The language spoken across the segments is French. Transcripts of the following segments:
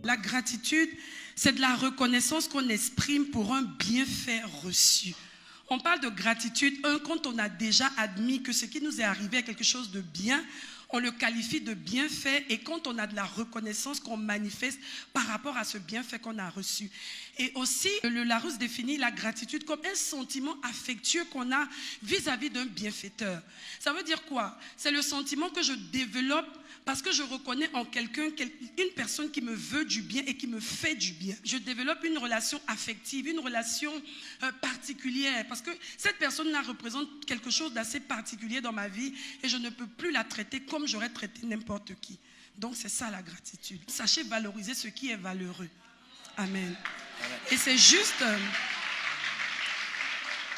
La gratitude, c'est de la reconnaissance qu'on exprime pour un bienfait reçu. On parle de gratitude, quand on a déjà admis que ce qui nous est arrivé est quelque chose de bien, on le qualifie de bienfait, et quand on a de la reconnaissance qu'on manifeste par rapport à ce bienfait qu'on a reçu. Et aussi, le Larousse définit la gratitude comme un sentiment affectueux qu'on a vis-à-vis d'un bienfaiteur. Ça veut dire quoi? C'est le sentiment que je développe parce que je reconnais en quelqu'un une personne qui me veut du bien et qui me fait du bien. Je développe une relation affective, une relation particulière, parce que cette personne-là représente quelque chose d'assez particulier dans ma vie et je ne peux plus la traiter comme j'aurais traité n'importe qui. Donc c'est ça la gratitude. Sachez valoriser ce qui est valeureux. Amen. Et c'est juste...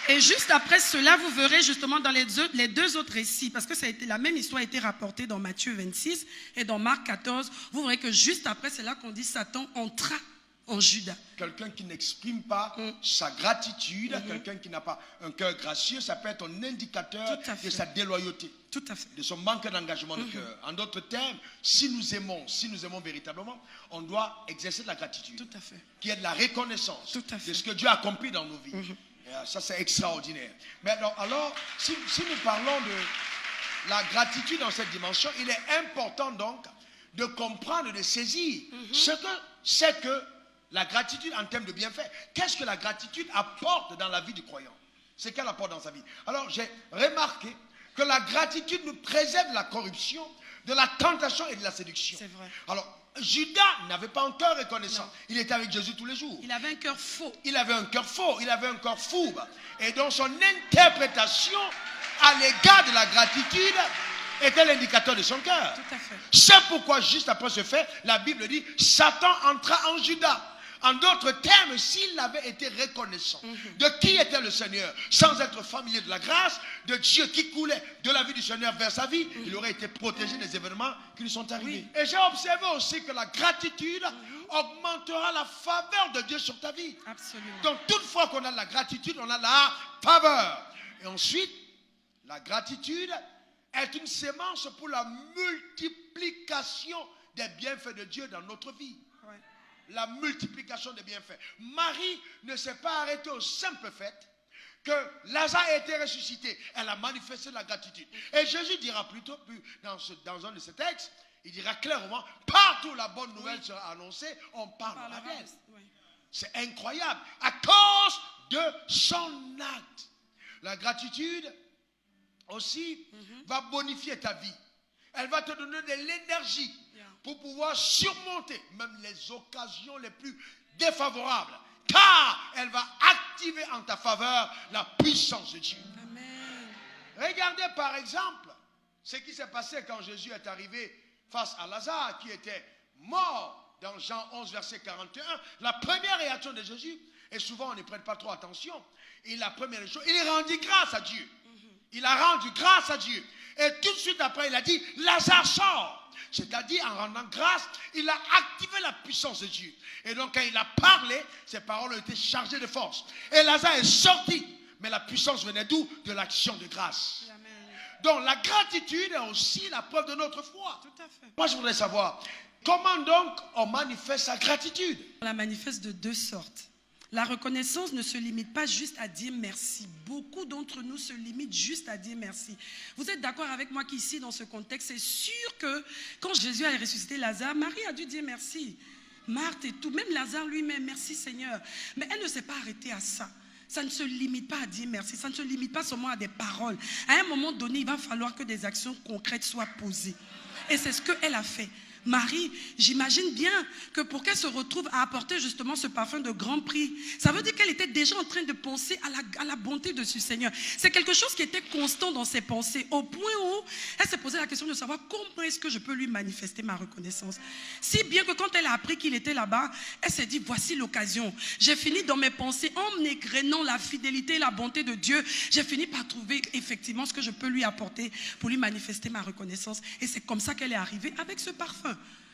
Et juste après cela, vous verrez justement dans les deux autres récits, parce que la même histoire a été rapportée dans Matthieu 26 et dans Marc 14, vous verrez que juste après, c'est là qu'on dit Satan entra en Judas. Quelqu'un qui n'exprime pas sa gratitude, quelqu'un qui n'a pas un cœur gracieux, ça peut être un indicateur de sa déloyauté. Tout à fait. De son manque d'engagement de cœur. En d'autres termes, si nous aimons véritablement, on doit exercer de la gratitude. Tout à fait. Qui est de la reconnaissance de ce que Dieu a accompli dans nos vies. Ça, c'est extraordinaire. Mais alors si nous parlons de la gratitude dans cette dimension, il est important donc de comprendre, de saisir ce que c'est que la gratitude en termes de bienfait. Qu'est-ce que la gratitude apporte dans la vie du croyant? C'est qu'elle apporte dans sa vie. Alors, j'ai remarqué que la gratitude nous préserve de la corruption, de la tentation et de la séduction. C'est vrai. Alors, Judas n'avait pas un cœur reconnaissant. Non. Il était avec Jésus tous les jours. Il avait un cœur faux. Il avait un cœur faux, il avait un cœur fou. Et donc son interprétation à l'égard de la gratitude était l'indicateur de son cœur. Tout à fait. C'est pourquoi juste après ce fait, la Bible dit, Satan entra en Judas. En d'autres termes, s'il avait été reconnaissant de qui était le Seigneur, sans être familier de la grâce de Dieu qui coulait de la vie du Seigneur vers sa vie, il aurait été protégé des événements qui lui sont arrivés. Oui. Et j'ai observé aussi que la gratitude augmentera la faveur de Dieu sur ta vie. Absolument. Donc, toutefois qu'on a de la gratitude, on a de la faveur. Et ensuite, la gratitude est une sémence pour la multiplication des bienfaits de Dieu dans notre vie. La multiplication des bienfaits. Marie ne s'est pas arrêtée au simple fait que Lazare a été ressuscité. Elle a manifesté la gratitude. Et Jésus dira plutôt, dans un de ses textes, il dira clairement, partout la bonne nouvelle sera annoncée, on parlera d'elle. C'est incroyable. À cause de son acte. La gratitude aussi va bonifier ta vie. Elle va te donner de l'énergie pour pouvoir surmonter même les occasions les plus défavorables. Car elle va activer en ta faveur la puissance de Dieu. Amen. Regardez par exemple ce qui s'est passé quand Jésus est arrivé face à Lazare qui était mort dans Jean 11 verset 41. La première réaction de Jésus, et souvent on n'y prête pas trop attention, et la première chose, il rendit grâce à Dieu. Il a rendu grâce à Dieu. Et tout de suite après, il a dit, Lazare sort. C'est-à-dire, en rendant grâce, il a activé la puissance de Dieu. Et donc, quand il a parlé, ses paroles ont été chargées de force. Et Lazare est sorti. Mais la puissance venait d'où? De l'action de grâce. Amen. Donc, la gratitude est aussi la preuve de notre foi. Tout à fait. Moi, je voudrais savoir, comment donc on manifeste sa gratitude? On la manifeste de deux sortes. La reconnaissance ne se limite pas juste à dire merci. Beaucoup d'entre nous se limitent juste à dire merci. Vous êtes d'accord avec moi qu'ici, dans ce contexte, c'est sûr que quand Jésus a ressuscité Lazare, Marie a dû dire merci. Marthe et tout, même Lazare lui-même, merci Seigneur. Mais elle ne s'est pas arrêtée à ça. Ça ne se limite pas à dire merci. Ça ne se limite pas seulement à des paroles. À un moment donné, il va falloir que des actions concrètes soient posées. Et c'est ce qu'elle a fait. Marie, j'imagine bien que pour qu'elle se retrouve à apporter justement ce parfum de grand prix, ça veut dire qu'elle était déjà en train de penser à la bonté de ce Seigneur. C'est quelque chose qui était constant dans ses pensées, au point où elle s'est posé la question de savoir comment est-ce que je peux lui manifester ma reconnaissance. Si bien que quand elle a appris qu'il était là-bas, elle s'est dit, voici l'occasion. J'ai fini dans mes pensées, en égrénant la fidélité et la bonté de Dieu, j'ai fini par trouver effectivement ce que je peux lui apporter pour lui manifester ma reconnaissance. Et c'est comme ça qu'elle est arrivée avec ce parfum.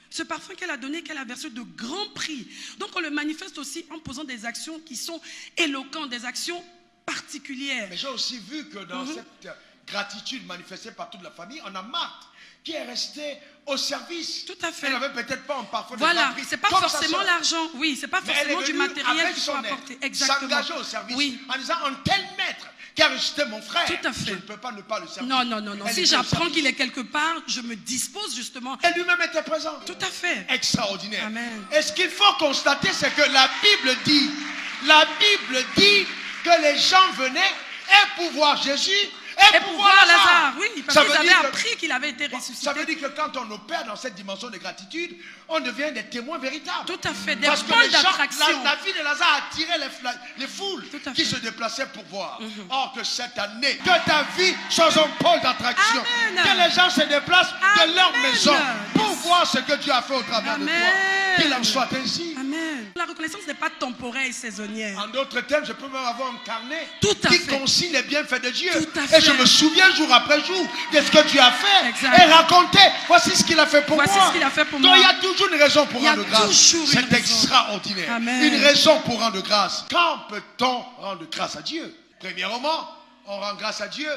Ce parfum qu'elle a donné, qu'elle a versé de grand prix. Donc on le manifeste aussi en posant des actions qui sont éloquentes, des actions particulières. Mais j'ai aussi vu que dans cette gratitude manifestée par toute la famille, on a Marthe qui est resté au service. Tout à fait. Elle n'avait peut-être pas un parfum de Voilà, prix, c'est pas comme sa forcément sœur. l'argent. Oui, c'est pas Mais elle est forcément du venue matériel avec qu'il faut son aide, apporter. Exactement. s'engager au service Oui. en disant un tel maître qui a ressuscité mon frère, Tout à fait. je ne peux pas ne pas le servir. Non, non, non, non. Elle Si était au j'apprends service. qu'il est quelque part, je me dispose justement. Elle lui-même était présente. Tout à fait. Extraordinaire. Amen. Et ce qu'il faut constater, c'est que la Bible dit que les gens venaient et pour voir Jésus et pour voir Lazare. Oui, parce Ça qu'ils veut avaient dire que- appris qu'il avait été Ça ressuscité. veut dire que quand on opère dans cette dimension de gratitude, on devient des témoins véritables. Tout à fait, des Parce que pôles les gens, d'attraction. la vie de Lazare a attiré les foules Tout à qui fait. se déplaçaient pour voir. Or que cette année, que ta vie soit un pôle d'attraction. Amen. Que les gens se déplacent de leur Amen. maison pour voir ce que Dieu a fait au travers de Amen. toi. Qu'il en soit ainsi. Amen. La reconnaissance n'est pas temporaire et saisonnière. En d'autres termes, je peux même avoir un carnet Tout à qui fait. consigne les bienfaits de Dieu. Tout à Et je fait. me souviens jour après jour de ce que Dieu a fait. Exact. Et raconter, voici ce qu'il a fait pour Voici moi. ce qu'il a fait pour Donc moi. il y a toujours une raison pour Il y a rendre grâce. toujours une C'est raison. extraordinaire. Amen. Une raison pour rendre grâce. Quand peut-on rendre grâce à Dieu? Premièrement, on rend grâce à Dieu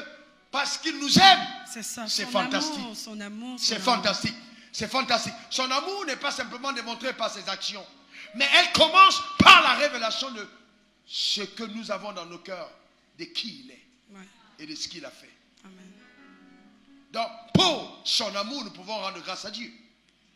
parce qu'il nous aime. C'est ça. C'est son fantastique. Amour, son amour. C'est son amour. fantastique. C'est fantastique. Son amour n'est pas simplement démontré par ses actions, mais elle commence par la révélation de ce que nous avons dans nos cœurs, de qui il est Ouais. et de ce qu'il a fait. Amen. Donc, pour son amour, nous pouvons rendre grâce à Dieu.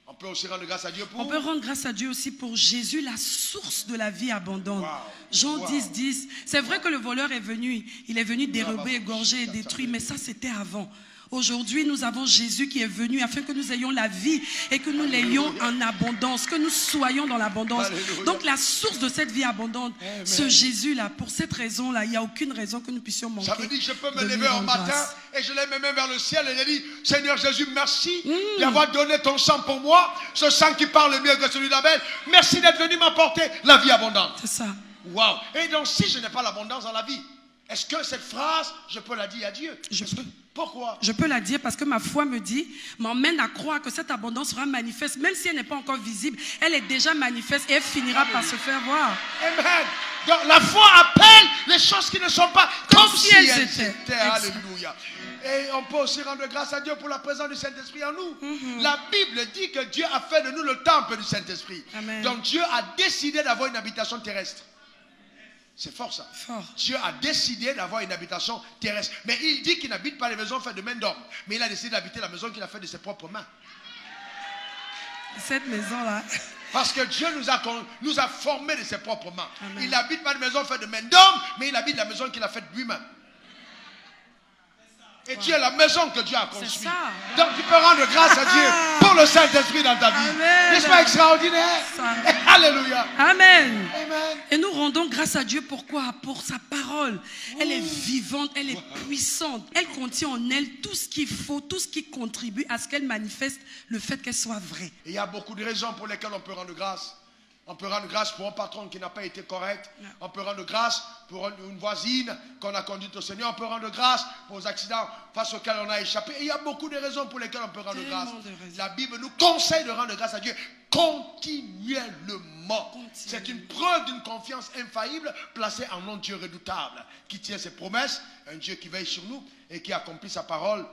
On peut aussi rendre grâce à Dieu pour... On peut rendre grâce à Dieu aussi pour Jésus, la source de la vie abondante. Wow. Jean Wow. 10, 10. C'est vrai que le voleur est venu. Il est venu dérober, égorger et détruire. Mais ça, c'était avant. Aujourd'hui, nous avons Jésus qui est venu afin que nous ayons la vie et que nous l'ayons en abondance, que nous soyons dans l'abondance. Alléluia. Donc, la source de cette vie abondante, Amen. ce Jésus-là, pour cette raison-là, il n'y a aucune raison que nous puissions manquer. Ça veut dire que je peux me de lui lever un rendre matin grâce. et je lève mes mains vers le ciel et je dis, Seigneur Jésus, merci d'avoir donné ton sang pour moi, ce sang qui parle mieux que celui d'Abel. Merci d'être venu m'apporter la vie abondante. C'est ça. Wow. Et donc si je n'ai pas l'abondance dans la vie, est-ce que cette phrase, je peux la dire à Dieu? Je peux. Pourquoi? Je peux la dire parce que ma foi me dit, m'emmène à croire que cette abondance sera manifeste, même si elle n'est pas encore visible, elle est déjà manifeste et elle finira par se faire voir. Amen. Donc la foi appelle les choses qui ne sont pas comme si elles étaient. Exact. Alléluia. Et on peut aussi rendre grâce à Dieu pour la présence du Saint-Esprit en nous. La Bible dit que Dieu a fait de nous le temple du Saint-Esprit. Amen. Donc Dieu a décidé d'avoir une habitation terrestre. C'est fort ça. Fort. Dieu a décidé d'avoir une habitation terrestre. Mais il dit qu'il n'habite pas les maisons faites de main d'homme. Mais il a décidé d'habiter la maison qu'il a faite de ses propres mains. Cette maison-là. Parce que Dieu nous a formés de ses propres mains. Amen. Il n'habite pas de maison faite de main d'homme, mais il habite la maison qu'il a faite lui-même. Et tu es la maison que Dieu a construite. C'est ça. Donc tu peux rendre grâce à Dieu pour le Saint-Esprit dans ta vie. Amen. N'est-ce pas extraordinaire? Ça. Alléluia. Amen. Amen. Et nous rendons grâce à Dieu pourquoi? Pour sa parole. Elle est vivante, elle est puissante. Elle contient en elle tout ce qu'il faut, tout ce qui contribue à ce qu'elle manifeste le fait qu'elle soit vraie. Et il y a beaucoup de raisons pour lesquelles on peut rendre grâce. On peut rendre grâce pour un patron qui n'a pas été correct. On peut rendre grâce pour une voisine qu'on a conduite au Seigneur. On peut rendre grâce pour les accidents face auxquels on a échappé. Et il y a beaucoup de raisons pour lesquelles on peut rendre Tellement grâce. de raisons. La Bible nous conseille de rendre grâce à Dieu continuellement. C'est une preuve d'une confiance infaillible placée en un Dieu redoutable qui tient ses promesses, un Dieu qui veille sur nous et qui accomplit sa parole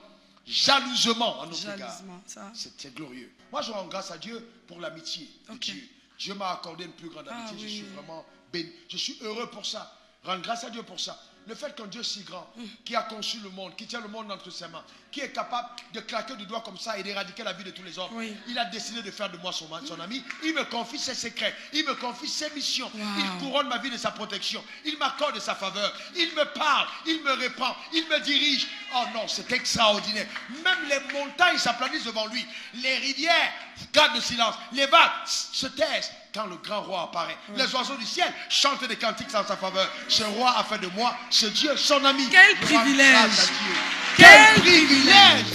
jalousement en notre égard. Jalousement, ça. C'est glorieux. Moi, je rends grâce à Dieu pour l'amitié de Ok. Dieu. Dieu m'a accordé une plus grande amitié. Ah, Je oui. suis vraiment béni. Je suis heureux pour ça. Rendre grâce à Dieu pour ça. Le fait qu'un Dieu si grand, qui a conçu le monde, qui tient le monde entre ses mains, qui est capable de claquer du doigt comme ça et d'éradiquer la vie de tous les hommes, Oui. il a décidé de faire de moi son ami. Il me confie ses secrets. Il me confie ses missions. Wow. Il couronne ma vie de sa protection. Il m'accorde sa faveur. Il me parle. Il me répand. Il me dirige. Oh non, c'est extraordinaire. Même les montagnes s'aplanissent devant lui. Les rivières gardent le silence. Les vagues se taisent quand le grand roi apparaît. Les oiseaux du ciel chantent des cantiques en sa faveur. Ce roi a fait de moi, ce Dieu, son ami. Quel Je rends privilège. grâce à Dieu. Quel Quel privilège.